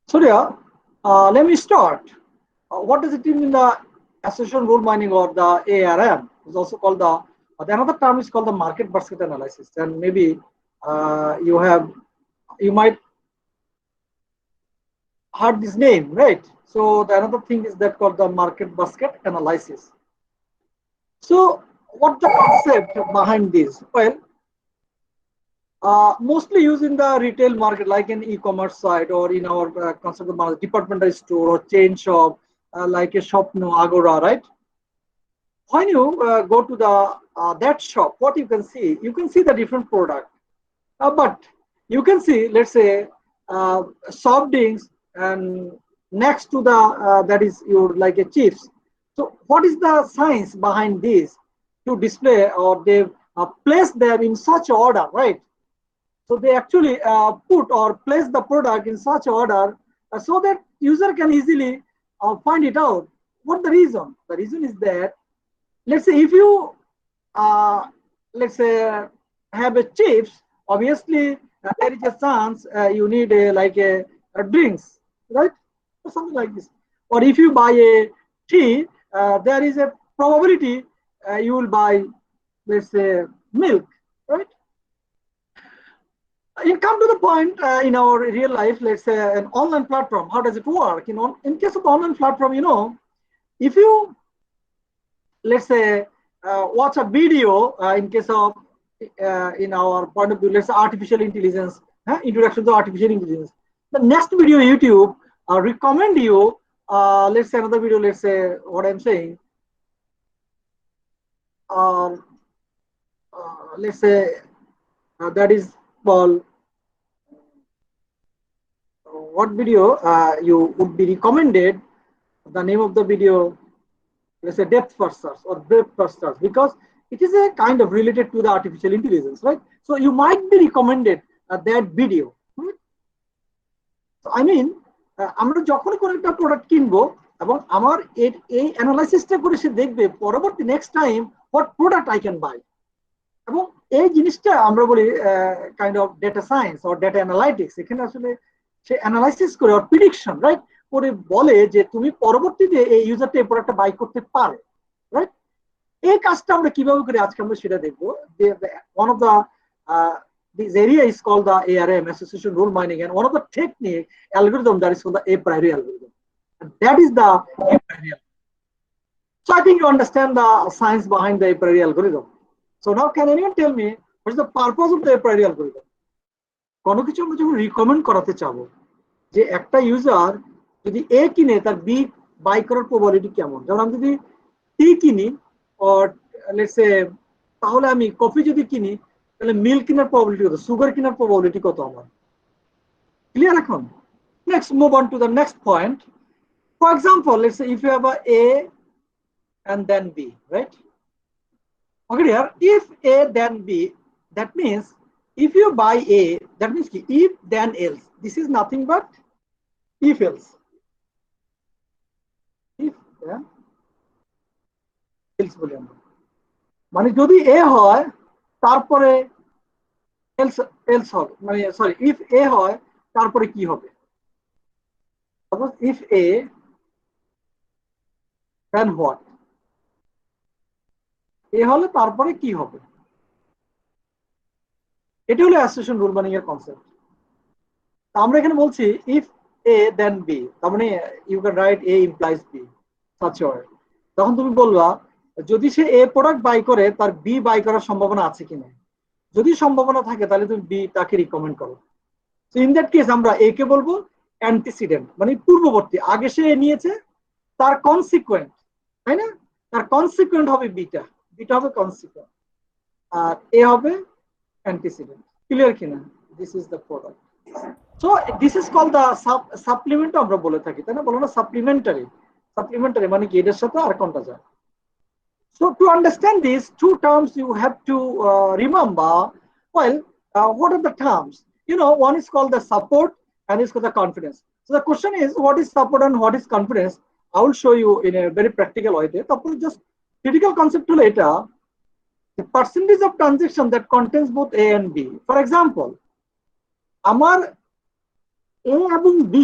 Surya, let me start. What does it mean in the association rule mining or the ARM? It's also called the another term is called the market basket analysis. And maybe you might heard this name, right? So the another thing is that called the market basket analysis. So what the concept behind this? Well, mostly used in the retail market, like in e-commerce site or in our concept of departmental store or chain shop, like a shop no Agora, right? When you go to the that shop, what you can see the different product, but you can see, let's say, soft drinks and next to the that is your like a chips. So what is the science behind this to display or they place them in such order, right? So they actually put or place the product in such order so that user can easily find it out. What the reason? The reason is that, let's say, if you uh, let's say have a chips, obviously there is a chance you need a drinks, right? Or something like this. Or if you buy a tea, there is a probability you will buy, let's say, milk, right? You come to the point in our real life, let's say an online platform, how does it work? In case of online platform, if you, let's say, watch a video in case of, in our point of view, let's say artificial intelligence, introduction to artificial intelligence. The next video YouTube recommend you, let's say another video, let's say what I'm saying, um, let's say that is called what video you would be recommended, the name of the video, let's say depth first search or breadth first search, because it is a kind of related to the artificial intelligence, right? So you might be recommended that video. So I mean, আমরা যখনই কোনো একটা product কিনবো এবং আমার এই অ্যানালাইসিসটা করে সে দেখবে পরবর্তী next time what product I can buy. এবং এই জিনিসটা আমরা বলি kind of data science or data analytics. এখানে আসলে সে অ্যানালাইসিস করে অর প্রিডিকশন, রাইট, করে বলে যে তুমি পরবর্তীতে এই ইউজারটা এই প্রোডাক্টটা বাই করতে পারো, রাইট? এই কাজটা আমরা কিভাবে করি আজকে আমরা সেটা দেখবো। One of the this area is called the ARM, Association Rule Mining, and one of the technique algorithm that is called the a priori algorithm, and that is the a priori algorithm. So I think you understand the science behind the a priori algorithm. So now can anyone tell me what is the purpose of the a priori algorithm? কোনো কিছু আমরা যখন recommend করাতে চাবো যে একটা user যদি এ কিনে তার বি বাই করার প্রবাবিলিটি কেমন, যেমন আমি যদি টি কিনি অর লেটস সে, তাহলে আমি কফি যদি কিনি তাহলে মিল্ক কেনার প্রবাবিলিটি কত, সুগার কেনার প্রবাবিলিটি কত আমার ক্লিয়ার এখন? Next move on to the next point. For example let's say if you have a and then b, right? Okay, here if a then b, that means if you buy a, that means if then else, this is nothing but if else, if then else বলি আমরা, মানে যদি এ হয় তারপরে else else হবে, মানে sorry if এ হয় তারপরে কি হবে, suppose if A then what, A হলে তারপরে কি হবে, এটা হলো অ্যাসোসিয়েশন রুল মানিং এর কনসেপ্ট। আমরা এখানে বলছি ইফ এ দেন বি, তার মানে you can write A implies B such way. তখন তুমি বলবা যদি সে এ প্রোডাক্ট বাই করে তার বি বাই করার সম্ভাবনা আছে কিনা, যদি সম্ভাবনা থাকে তাহলে তুমি বি তাকে রিকমেন্ড করো। সো ইন দ্যাট কেস আমরা এ কে বলবো অ্যান্টিসিডেন্ট, মানে পূর্ববর্তী, আগে সে নিয়েছে তার কনসিকুয়েন্ট, তাই না? তার কনসিকুয়েন্ট হবে বিটা, বিটা হবে কনসিকুয়েন্ট আর এ হবে অ্যান্টিসিডেন্ট। ক্লিয়ার কিনা? This is the product. So this is call the supplement আমরা বলে থাকি, তাই না? বলো না সাপ্লিমেন্টারি, সাপ্লিমেন্টারি মানে কি এটার সাথে আর কোনটা যায়। So to understand these two terms, you have to remember, well, what are the terms? One is called the support and is called the confidence. So the question is, what is support and what is confidence? I will show you in a very practical way. Just critical concept later, the percentage of transaction that contains both A and B. For example, আমার A এবং B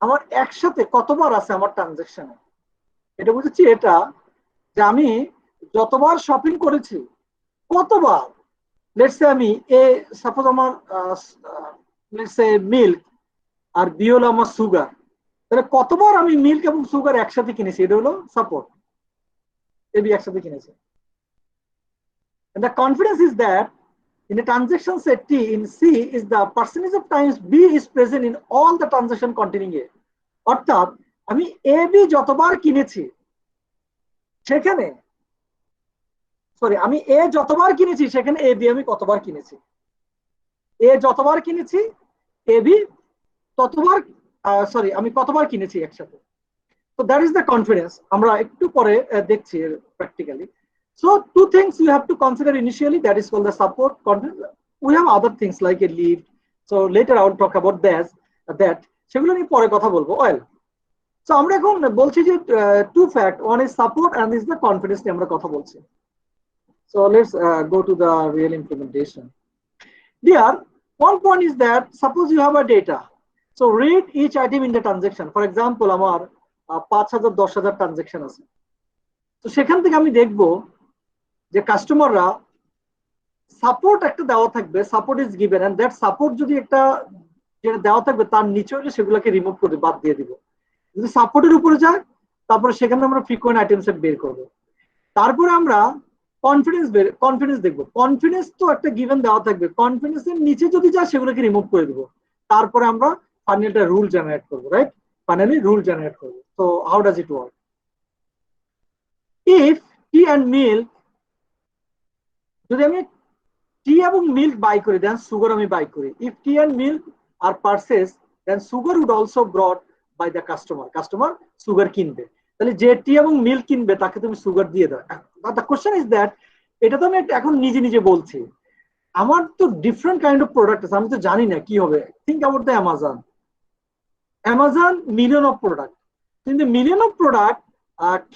আমার একসাথে কতবার আছে আমার ট্রানজেকশনে, এটা বুঝেছি এটা যে আমি যতবার শপিং করেছি কতবার, লেটস সে আমি সাপোজ আমার লেটস সে মিল্ক আর বি হলো আমার সুগার, তাহলে কতবার আমি মিল্ক এবং সুগার একসাথে কিনেছি, এটা হলো সাপোর্ট, এবি একসাথে কিনেছি। And the confidence is that in a transaction set T in C is the percentage of times B is present in all the transaction containing A. অর্থাৎ আমি এ বি যতবার কিনেছি সেখানে, সরি আমি এ যতবার কিনেছি সেখানে এ বি আমি কতবার কিনেছি, এ যতবার কিনেছি এ বি ততবার, সরি আমি কতবার কিনেছি একসাথে। So that is the confidence. আমরা একটু পরে দেখছি practically. So two things you have to consider initially, that is called the support confidence. We have other things like a lead. So later I will talk about that. সেগুলো নিয়ে পরে কথা বলবো। Well, so আমরা এখন বলছি যে two fact, one is support and is the confidence নিয়ে আমরা কথা বলছি। So let's go to the real implementation. There, one point is that suppose you have a data. So read each item in the transaction. For example, আমার 5,000 10,000 transaction আছে, তো সেখান থেকে আমি দেখবো যে কাস্টমাররা সাপোর্ট একটা দেওয়া থাকবে, support is given, and that support যদি একটা যেটা দেওয়া থাকবে তার নিচে হলে সেগুলোকে রিমুভ করে বাদ দিয়ে দিব। যদি সাপোর্টের উপরে যায় তারপরে সেখানে আমরা ফ্রিকোয়েন্ট আইটেম সেট বের করবো। তারপরে আমরা কনফিডেন্স দেখবো, কনফিডেন্স তো একটা গিভেন দেওয়া থাকবে, কনফিডেন্সের নিচে যদি যায় সেগুলোকে রিমুভ করে দিব। তারপরে আমরা ফাইনালি একটা রুল জেনারেট করবো, রাইট? ফাইনালি রুল জেনারেট করবো। তো how does it work? If tea and milk, যদি আমি টি এবং মিল্ক বাই করি দেন সুগার আমি বাই করি, if tea and milk are purchase then sugar would also brought by the customer, customer sugar কিনবে, তাহলে যে টি এবং মিল্ক কিনবে তাকে তুমি সুগার দিয়ে দাও। দ্য কোশ্চেন ইজ দ্যাট, এটা তো আমি এখন নিজে নিজে বলছি, আমার তো ডিফারেন্ট কাইন্ড অফ প্রোডাক্ট আছে, আমি তো জানি না কি হবে। Think about the Amazon, Amazon million of product, কিন্তু million of product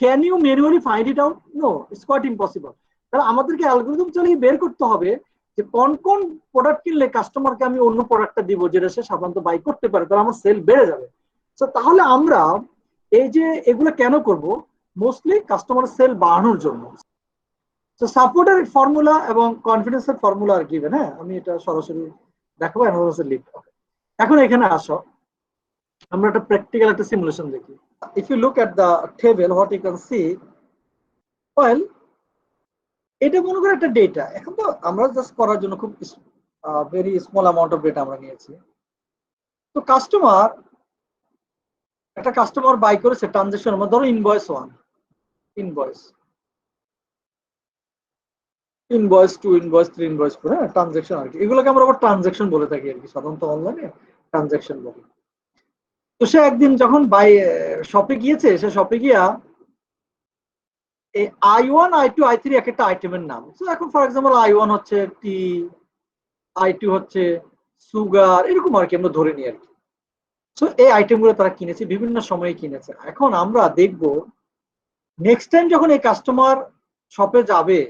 can you manually find it out? No, it's quite impossible. তাহলে আমাদেরকে অ্যালগরিদম চালিয়ে বের করতে হবে যে কোন কোন প্রোডাক্ট কিনলে কাস্টমারকে আমি অন্য প্রোডাক্টটা দিব যেটা সে সাধারণত বাই করতে পারে, তাহলে আমার সেল বেড়ে যাবে। তো তাহলে আমরা এই যে এগুলো কেন করব? মোস্টলি কাস্টমার সেল বাড়ানোর জন্য। তো সাপোর্টের ফর্মুলা এবং কনফিডেন্সের ফর্মুলা আর গিভেন, হ্যাঁ আমি এটা সরাসরি দেখাবো অ্যানালাইসিস লিখ। এখন এখানে আসো, আমরা একটা প্র্যাকটিক্যাল একটা সিমুলেশন দেখি। If you look at the table, what you can see, well এটা মনে করে একটা ডেটা। এখন তো আমরা জাস্ট করার জন্য খুব very small amount of data আমরা নিয়েছি। তো একটা কাস্টমার বাই করেছে ট্রানজেকশনের মধ্যে, ধরো ইনভয়েস 1, ইনভয়েস 2, ইনভয়েস 3, ইনভয়েস 4, হ্যাঁ ট্রানজেকশন আর কি, এগুলোকে আমরা আবার ট্রানজেকশন বলে থাকি আর কি, সাধারণত অনলাইনে ট্রানজেকশন বলি। তো সে একদিন যখন শপে গিয়েছে, সে শপে গিয়া এই I1 I2 I3 এক একটা আইটেমের নাম। তো এখন ফর এক্সাম্পল I1 হচ্ছে টি, I2 হচ্ছে সুগার, এরকম আর কি আমরা ধরে নিই আর কি। সো এই আইটেমগুলো তারা কিনেছে, বিভিন্ন সময়ে কিনেছে। এখন আমরা দেখব নেক্সট টাইম যখন এই কাস্টমার শপে যাবে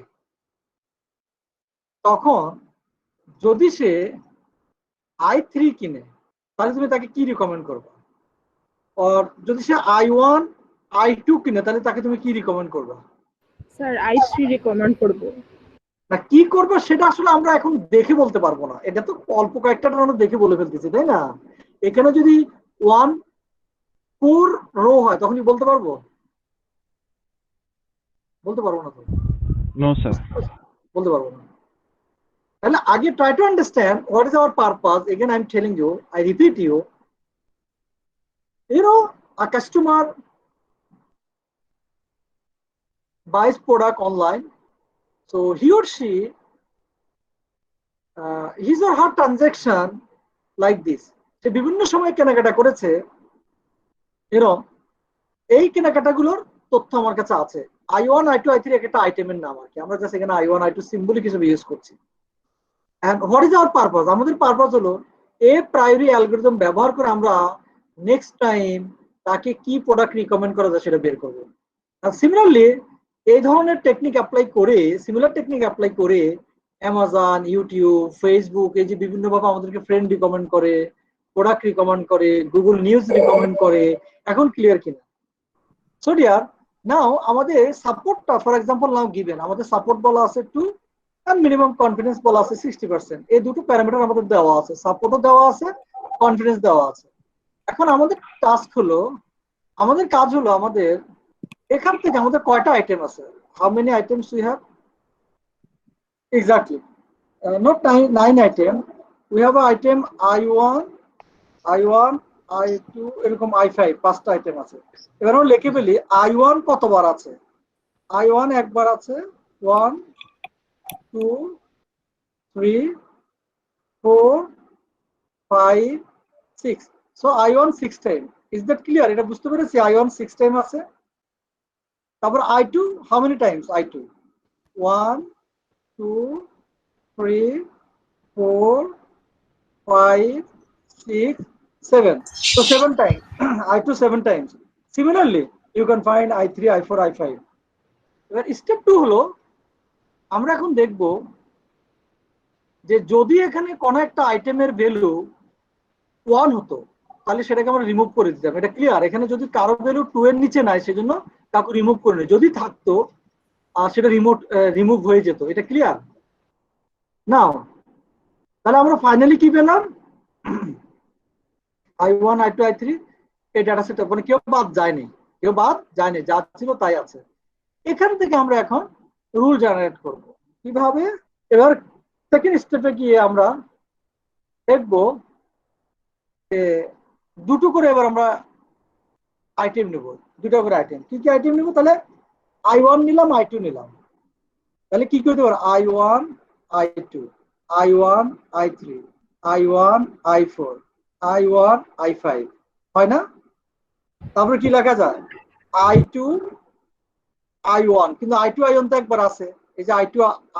তখন যদি সে I3 কিনে তাহলে তুমি তাকে কি রিকমেন্ড করবে? আর যদি সে I1 I2 কিনে তাহলে তাকে তুমি কি রিকমেন্ড করবে? স্যার I3 রিকমেন্ড করব। না কি করবে সেটা আসলে আমরা এখন দেখে বলতে পারবো না, এটা তো অল্প কয়েকটা আমরা দেখে বলে ফেলতেছি, তাই না? এখানে যদি 1 4 রো হয় তখনই বলতে পারবো? বলতে পারবো না তো। নো স্যার, বলতে পারবো না। তাহলে আগে try to understand what is our purpose. Again I am telling you, I repeat you, a customer buys product online, so he or she his or her transaction like this, সে বিভিন্ন সময় কেনাকাটা করেছে, এই কেনাকাটাগুলোর তথ্য আমার কাছে আছে। I1 I2 I3 একটা আইটেমের নাম আর কি, আমরা জাস্ট এখানে I1 I2 সিম্বলিক হিসেবে ইউজ করছি। And what is our purpose? আমাদের পারপাস হলো এ প্রায়োরি অ্যালগরিদম ব্যবহার করে আমরা নেক্সট টাইম তাকে কি প্রোডাক্ট রিকমেন্ড করা যায় সেটা বের করবো। আর সিমিলারলি এই ধরনের টেকনিক অ্যাপ্লাই করে, সিমিলার টেকনিক অ্যাপ্লাই করে অ্যামাজন, ইউটিউব, ফেসবুক এই যে বিভিন্নভাবে আমাদেরকে ফ্রেন্ড রিকমেন্ড করে, প্রোডাক্ট রিকমেন্ড করে, গুগল নিউজ রিকমেন্ড করে। এখন ক্লিয়ার কিনা? সো ডিয়ার, নাও আমাদের সাপোর্টটা ফর এক্সাম্পল নাও গিভেন, আমাদের সাপোর্ট বলা আছে 2 আর মিনিমাম কনফিডেন্স বলা আছে 60%। এই দুটো প্যারামিটার আমাদের দেওয়া আছে, সাপোর্টও দেওয়া আছে, কনফিডেন্স দেওয়া আছে। এখন আমাদের টাস্ক হলো, আমাদের কাজ হলো, আমাদের এখান থেকে আমাদের কয়টা আইটেম আছে, how many items we have? Exactly, not 9 item, we have item I1, I1, I2, এরকম I5, 5টা আইটেম আছে। এবার আমরা লিখে ফেলি I1 কতবার আছে। I1 একবার আছে, 1 2 3 4 5 6, so I1 6 time. Is that clear? এটা বুঝতে পেরেছি I1 6 টাইম আছে। তারপর I2 how many Times? I2 1 2 3 4 5 6 7, so 7 times. I2 7 times. Similarly, you can find I3, I4, I5. এবার স্টেপ 2 হলো, আমরা এখন দেখব যে যদি এখানে কোনো একটা আইটেমের ভ্যালু 1 হতো, তাহলে সেটাকে আমরা রিমুভ করে দিতাম। এটা ক্লিয়ার? এখানে যদি কারো ভ্যালু 2 এর নিচে নাই, সেজন্য কাউকে রিমুভ করে নেই। যদি থাকতো সেটা রিমুভ হয়ে যেত। এটা ক্লিয়ার? নাও তাহলে আমরা ফাইনালি কি পেলাম? I1, I2, I3 এই ডাটা সেট, মানে কেউ বাদ যায়নি, কেউ বাদ যায়নি, যা ছিল তাই আছে। এখান থেকে আমরা এখন রুল জেনারেট করব। কিভাবে? এবার সেকেন্ড স্টেপে গিয়ে আমরা দেখব যে দুটো করে এবার আমরা আইটেম নেব, দুটো করে আইটেম। কি কি আইটেম নেব? তাহলে I1 নিলাম, I2 নিলাম, তাহলে কি করতে পারো? I1, I2, I1, I3, I1, I4, I1, I5, হয় না? তারপরে কি লেখা যায়? I2, I1, কিন্তু I2 I1 তো একবার আছে, এই যে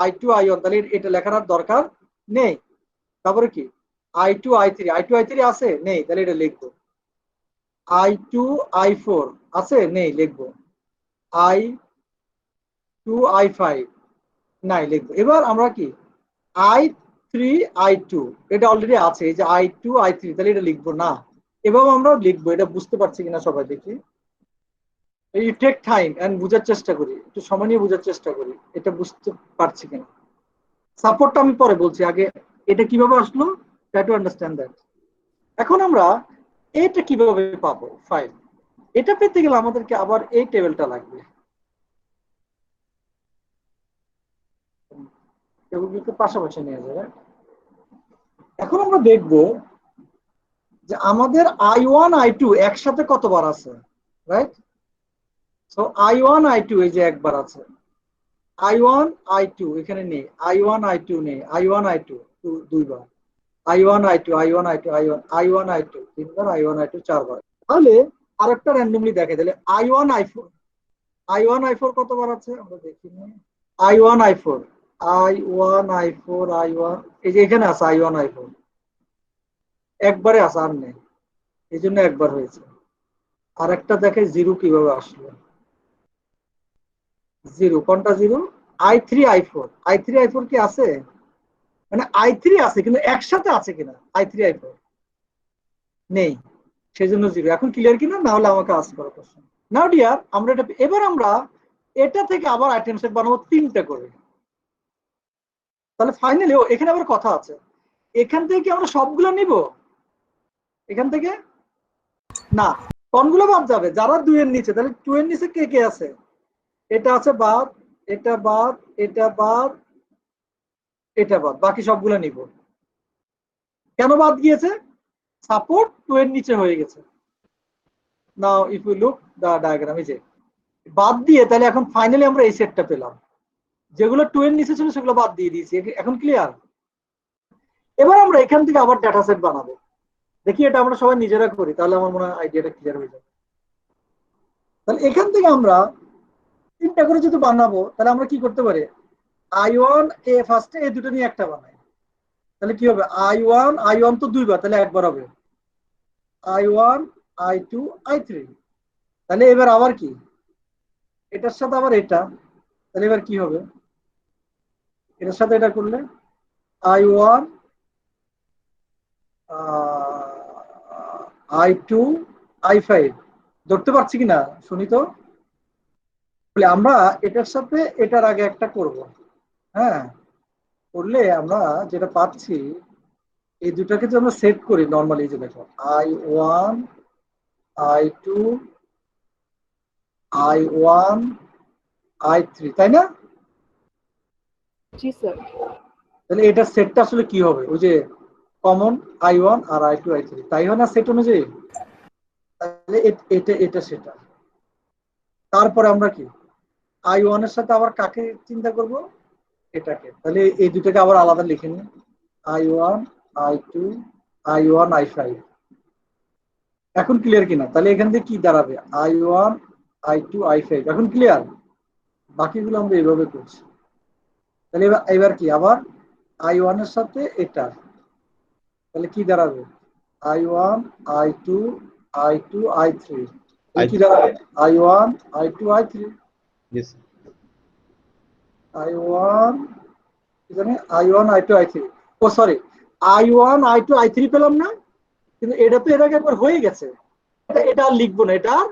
I2 I1, তাহলে এটা লেখার আর দরকার নেই। তারপরে কি? I2 I3, I2 I3 আছে? নেই, তাহলে এটা লিখবো। I2 I4 আছে? নেই, লিখবো। I2 I5 নাই, লিখবো। এবার আমরা কি I3 I2, এটা অলরেডি আছে, এই যে I2 I3, তাহলে এটা লিখবো না। এভাবে আমরা লিখবো। এটা বুঝতে পারছি কিনা সবাই দেখি। এই টেক টাইম এন্ড বুঝার চেষ্টা করি, একটু সময় নিয়ে বুঝার চেষ্টা করি এটা বুঝতে পারছি কিনা। সাপোর্টটা আমি পরে বলছি, আগে এটা কিভাবে আসলো, ট্রাই টু আন্ডারস্ট্যান্ড দ্যাট। এখন আমরা এটা কিভাবে পাবো? ফাইল এটা পেতে গেলে আমাদেরকে আবার এই টেবিলটা লাগবে। টেবিলগুলোকে পাশাপাশি নিয়ে যাবে। এখন আমরা দেখব যে আমাদের I1 I2 একসাথে কতবার আছে, রাইট? সো I1 I2 এই যে একবার আছে, I1 I2 এখানে নেই, I1 I2 নেই, I1 I2 দুইবার, I1 I2, I1 I2, I1 I2 তিনবার, I1 I2 চারবার। তাহলে আরেকটা র্যান্ডমলি দেখে দিলে I1 I4, I1 I4 কতবার আছে আমরা দেখি। I1 I4, I1 I4, I1, এই যে এখানে আছে I1 I4, একবারে আছে, আর নেই, এই জন্য একবার হয়েছে। আর একটা দেখে জিরো কিভাবে আসলো। জিরো কোনটা? Zero I3 I4, I3 I4 কি আছে? মানে I3 আছে কিন্তু একসাথে আছে কিনা I3 I4 নেই, সেজন্য জিরো। এখন ক্লিয়ার কিনা? না হলে আমাকে আস্ক করার প্রশ্ন। নাও ডিয়ার, আমরা এটা এবার আমরা এটা থেকে আবার আইটেম সেট বানাবো 3টা করে। তাহলে ফাইনালি এখানে আবার কথা আছে, এখান থেকে কি আমরা সবগুলো নিব? এখান থেকে না, কোনগুলো বাদ যাবে? যারা 2 এর নিচে, তাহলে 2 এর নিচে কে কে আছে? এটা আছে বাদ, এটা বাদ, এটা বাদ, এটা বাদ, বাকি সবগুলো নিব। কেন বাদ গিয়েছে? সাপোর্ট 2 এর নিচে হয়ে গেছে। Now if you look the diagram, এই যে বাদ দিয়ে, তাহলে এখন ফাইনালি আমরা এই সেটটা পেলাম। যেগুলো 2 এর নিচে ছিল সেগুলো বাদ দিয়ে দিয়েছি। এখন ক্লিয়ার? এবার আমরা এখান থেকে আবার ডাটা সেট বানাবো। দেখি এটা আমরা সবাই নিজেরা করি, তাহলে আমার মনে হয় আইডিয়াটা ক্লিয়ার হয়ে যাবে। তাহলে এখান থেকে আমরা 3টা করে যদি বানাবো, তাহলে আমরা কি করতে পারি? I1 এ ফার্স্টে এই দুটো নিয়ে একটা বানাই, তাহলে কি হবে? I1 তো দুইবার, তাহলে একবার হবে I1 I2 I3। তাহলে এবার আবার কি, এটার সাথে আবার এটা, তাহলে এবার কি হবে? এটার সাথে এটা করলে I1 I2 I5 ধরতে পারছি কিনা শুনি তো। আমরা এটার সাথে এটার আগে একটা করব, হ্যাঁ, করলে আমরা যেটা পাচ্ছি এই দুটাকে যদি আমরা সেট করি নর্মালি, যে দেখো I1 I2 I1 I3, তাই না? জি স্যার। তাহলে এটার সেটটা আসলে কি হবে? ওই যে কমন I1 আর I2 I3, তাই হয় না সেট অনুযায়ী? তাহলে এটা এটা সেটা। তারপরে আমরা কি I1 এর সাথে আবার কাকে চিন্তা করব? এটাকে। তাহলে এই দুটোকে আবার আলাদা লিখে নিই, I1 I2 I1 I5। এখন ক্লিয়ার কিনা? তাহলে এখান থেকে কি দাঁড়াবে? I1 I2 I5। এখন ক্লিয়ার? বাকিগুলো আমরা এইভাবে করছি। তাহলে এবার কি আবার I1 এর সাথে এটা, তাহলে কি দাঁড়াবে? I1 I2 I2 I3। তাহলে কি দাঁড়াবে? I1 I2 I3। I1 এখানে I1 I2 I3। ও সরি, I1 I2 I3 পেলাম না, কিন্তু এটা তো এর আগে একবার হয়ে গেছে। এটা আর লিখবো না, এটা আর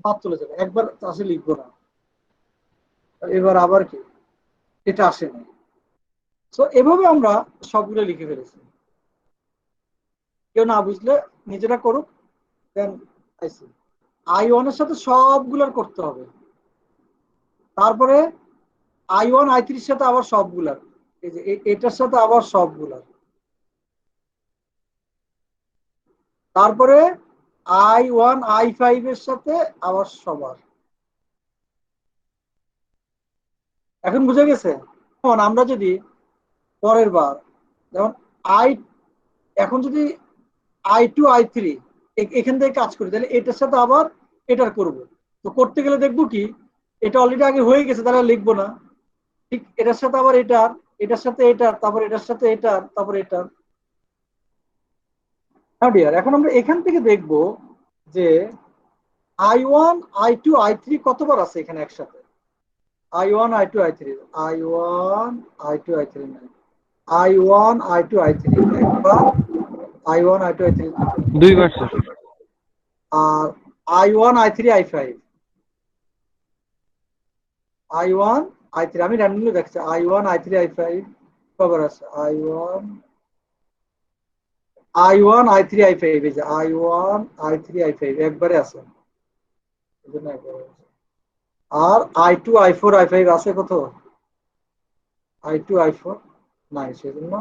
বাদ চলে যাবে, একবার আসলে লিখবো না। এবার আবার কি এটা আসে না। তো এভাবে আমরা সবগুলো লিখে ফেলেছি। কেউ না বুঝলে নিজেরা করুক। দেন I1 এর সাথে সবগুলোর করতে হবে, তারপরে I1 I3 এর সাথে আবার সবগুলার, এই যে এটার সাথে আবার সবগুলার, তারপরে I1 I5 এর সাথে আবার সবার। এখন বুঝে গেছে? আমরা যদি পরের বার যেমন আই এখন যদি I2 I3 এখান থেকে কাজ করি, তাহলে এটার সাথে আবার এটার করব। তো করতে গেলে দেখবো কি এটা অলরেডি আগে হয়ে গেছে, তাহলে লিখবো না। ঠিক এটার সাথে আবার এটার, এটার সাথে এটার, তারপর এটার সাথে এটার, তারপর এটার। হ্যাঁ ডিয়ার, এখন আমরা এখান থেকে দেখব যে I1 I2 I3 কতবার আছে এখানে একসাথে। I1 I2 I3 I1 I2 I3 নাই, I1 I2 I3 একবার, I1 I2 I3 দুইবার স্যার। আর I1 I3 I5 I1 I3 আমি র্যান্ডমলি দেখছি I1 I3 I5 কবার আছে I1 I1 I3 I5 এই যে I1 I3 I5 একবারে আছে, এজন্য একবারে আছে। আর I2 I4 I5 আছে কত? I2 I4 নাই, সেজন্য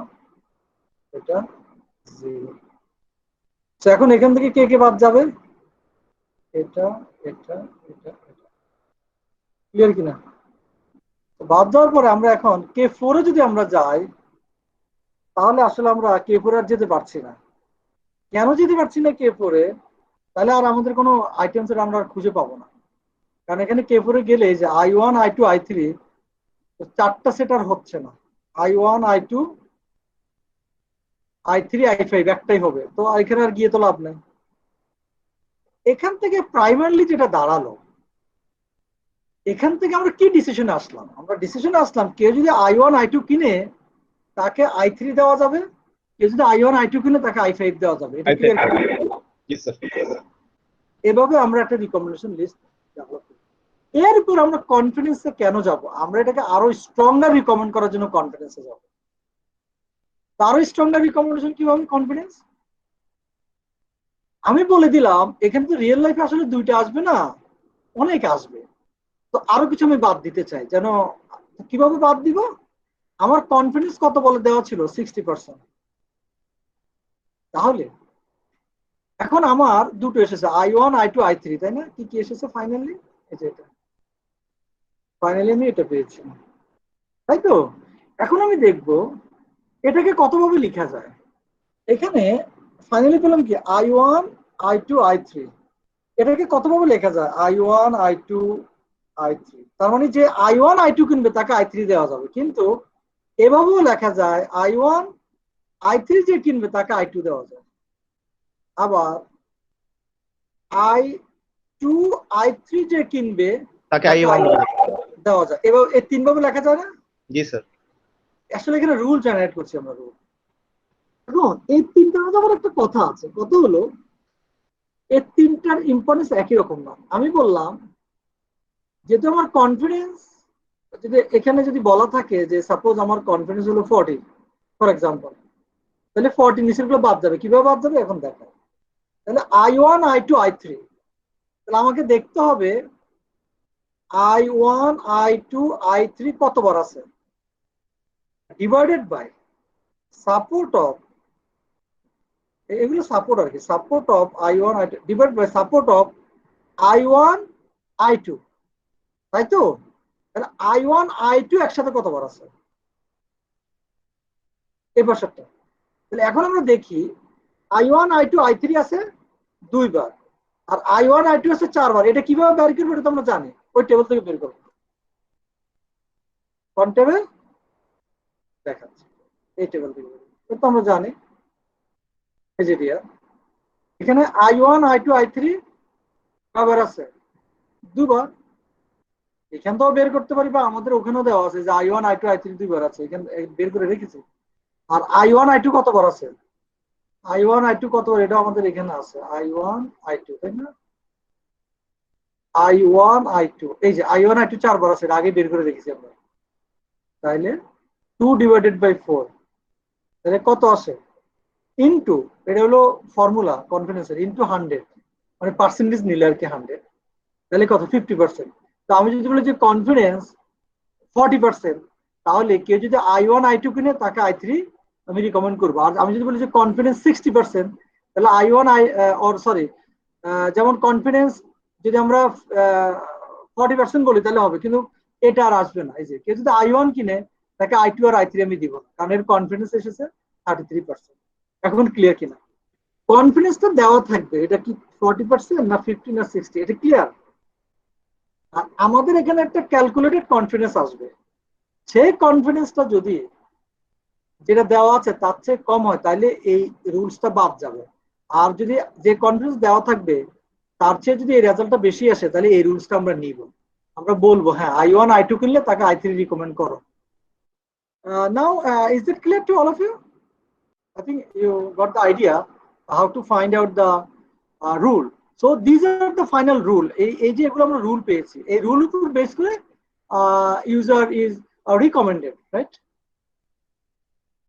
এটা 0। এখন এখান থেকে কে কে বাদ যাবে? এটা এটা এটা এটা। ক্লিয়ার কিনা? বাদ যাওয়ার পরে আমরা এখন K4 এ যদি আমরা যাই, তাহলে আসলে আমরা K4 আর যেতে পারছি না। কেন যেতে পারছি না K4 এ? তাহলে আর আমাদের কোনো আইটেমস আমরা খুঁজে পাবো না। কারণ এখানে K4 এ গেলে যে I1 I2 I3 চারটা সেট আর হচ্ছে না। I1 I2 I3 I5 একটাই হবে, তো এখানে আর গিয়ে তো লাভ নেই। এখান থেকে প্রাইমারলি যেটা দাঁড়ালো, এখান থেকে আমরা কি ডিসিশনে আসলাম? আমরা ডিসিশনে আসলাম কেউ যদি I1 I2 কিনে তাকে I3 দেওয়া যাবে, কেউ যদি I1 I2 কিনে তাকে I5 দেওয়া যাবে। এটা ক্লিয়ার? এভাবে আমরা একটা রিকমেন্ডেশন লিস্ট ডেভেলপ করি। এরপর আমরা কনফিডেন্সে কেন যাব? আমরা এটাকে আরো স্ট্রঙ্গার রিকমেন্ড করার জন্য কনফিডেন্সে যাব। আরো স্ট্রঙ্গার রিকমেন্ডেশন কিভাবে? কনফিডেন্স। আমি বলে দিলাম এখানে তো রিয়েল লাইফে আসলে দুইটা আসবে না, অনেক আসবে। তো আরো কিছু আমি বাদ দিতে চাই, যেন কিভাবে বাদ দিব? আমার কনফিডেন্স কত বলে দেওয়া ছিল? 60%। তাহলে এখন আমার দুটো এসেছে I1 I2 I3, তাই না? কি কি এসেছে ফাইনালি? এটা ফাইনালি আমি এটা পেয়েছি, তাই তো? এখন আমি দেখব এটাকে কতভাবে লেখা যায়। এখানে ফাইনালি পেলাম কি I1 I2 I3, এটাকে কতভাবে লেখা যায়? I1 I2 I3। তার মানে যে I1 I2 কিনবে তাকে I3 দেওয়া যাবে, কিন্তু এভাবেও লেখা যায় I1 I3 যে কিনবে তাকে I2 দেওয়া যায়, আবার I2 I3 যে কিনবে তাকে তাকে I1 দেওয়া যায়। এবার এই তিনভাবে লেখা যায় না? জি স্যার। আসলে এখানে রুল জেনারেট করছি আমরা, রুল। এখন এই তিনটা আবার একটা কথা আছে, কথা হলো এই তিনটার ইম্পর্টেন্স একই রকম না। আমি বললাম যেহেতু আমার কনফিডেন্স, যদি এখানে যদি বলা থাকে যে সাপোজ আমার কনফিডেন্স হলো 40 ফর এক্সাম্পল, তাহলে 40 নিচের গুলো বাদ যাবে। কিভাবে বাদ যাবে এখন দেখো। তাহলে I1 I2 I3, তাহলে আমাকে দেখতে হবে I1 I2 I3 কতবার আছে, ডিভাইডেড বাই সাপোর্ট অফ, এগুলো সাপোর্ট আর কি, support of I1 I2 divide by support of I1 I2, তাই তো? তাহলে I1 I2 একসাথে কতবার আছে এই পাশেরটা। তাহলে এখন আমরা দেখি I1 I2 I3 আছে 2 বার, আর I1 I2 আছে 4 বার। এটা কিভাবে বের করবো এটা তো আমরা জানি, ওই টেবিল থেকে বের করবো। কোন টেবিল দেখাচ্ছি, এই টেবিল থেকে এটা তো আমরা জানি। এই যে এখানে I1 I2 I3 কবার আছে 2 বার। এখান থেকেও বের করতে পারি, বা আমাদের ওখানেও দেওয়া আছে যে I1 I2 I3 2 বার আছে, এখানে বের করে রেখেছি। আর I1 I2 কতবার আছে, I1 I2 কতবার, এটা আমাদের এখানে আছে I1 I2, তাই না? I1 I2, এই যে I1 I2 4 বার আছে, এটা আগে বের করে রেখেছি আমরা। তাইলে 2 ডিভাইডেড বাই 4, তাহলে কত আসে ইনটু, এটা হলো ফর্মুলা কনফিডেন্সের, ইনটু 100, মানে পার্সেন্টেজ নিলে আর কি 100, তাহলে কত 50%। তো আমি যদি বলি যে কনফিডেন্স 40%, তাহলে কেউ যদি I1 I2 কিনে তাকে I3 আমি রিকমেন্ড করবো। আর আমি যদি বলি যে কনফিডেন্স 60%, তাহলে I1 যেমন কনফিডেন্স যদি আমরা 40% বলি তাহলে হবে, কিন্তু এটা আর আসবে না। এই যে কেউ যদি I1 কিনে তাকে I2 আর I3 আমি দিব, কারণ এর কনফিডেন্স এসেছে 33%। এখন ক্লিয়ার কিনা? কনফিডেন্সটা দেওয়া থাকবে, এটা কি 40% না 50 না 60, এটা ক্লিয়ার। আর আমাদের এখানে একটা ক্যালকুলেটেড কনফিডেন্স আসবে, সেই কনফিডেন্সটা যদি যেটা দেওয়া আছে তার চেয়ে কম হয় তাহলে এই রুলসটা বাদ যাবে। আর যদি যে কনফিডেন্স দেওয়া থাকবে তার চেয়ে যদি এই রেজাল্টটা বেশি আসে তাহলে এই রুলসটা আমরা নিব, আমরা বলবো হ্যাঁ I1 I2 কিনলে তাকে I3 রিকমেন্ড করো। নাও is it clear to all of you? I think you got the idea how to find out the rule. So these are the final rule. এই যে এগুলো আমরা রুল পেয়েছি, এই রুল উপর বেস করে user is recommended, right?